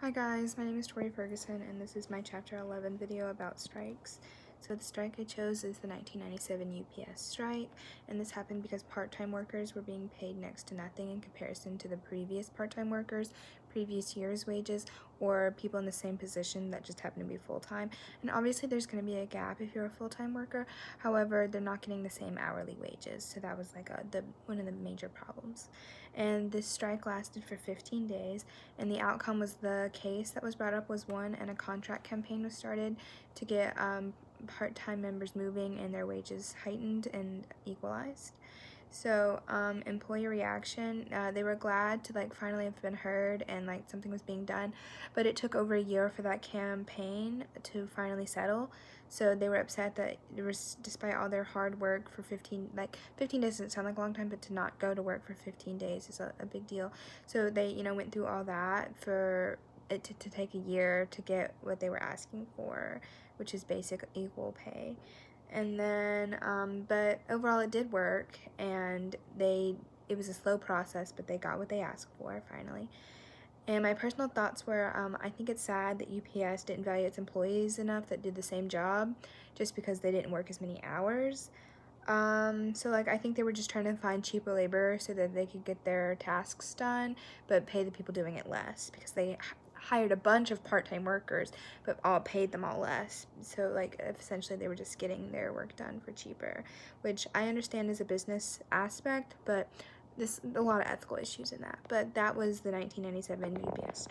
Hi guys, my name is Tori Ferguson and this is my chapter 11 video about strikes. So the strike I chose is the 1997 UPS strike, and this happened because part-time workers were being paid next to nothing in comparison to the previous part-time workers, previous year's wages, or people in the same position that just happen to be full-time. And obviously there's going to be a gap if you're a full-time worker, however they're not getting the same hourly wages, so that was like one of the major problems. And this strike lasted for 15 days, and the outcome was the case that was brought up was won, and a contract campaign was started to get part-time members moving and their wages heightened and equalized. So employee reaction, they were glad to finally have been heard and something was being done, but it took over a year for that campaign to finally settle. So they were upset that there was, despite all their hard work for 15 days doesn't sound like a long time, but to not go to work for 15 days is a big deal. So they went through all that for it to take a year to get what they were asking for, which is basic equal pay. And then but overall it did work, and it was a slow process, but they got what they asked for finally. And my personal thoughts were, I think it's sad that UPS didn't value its employees enough that did the same job just because they didn't work as many hours. So I think they were just trying to find cheaper labor so that they could get their tasks done, but pay the people doing it less, because they hired a bunch of part-time workers, but paid them all less. So essentially they were just getting their work done for cheaper, which I understand is a business aspect, but there's a lot of ethical issues in that. But that was the 1997 UPS.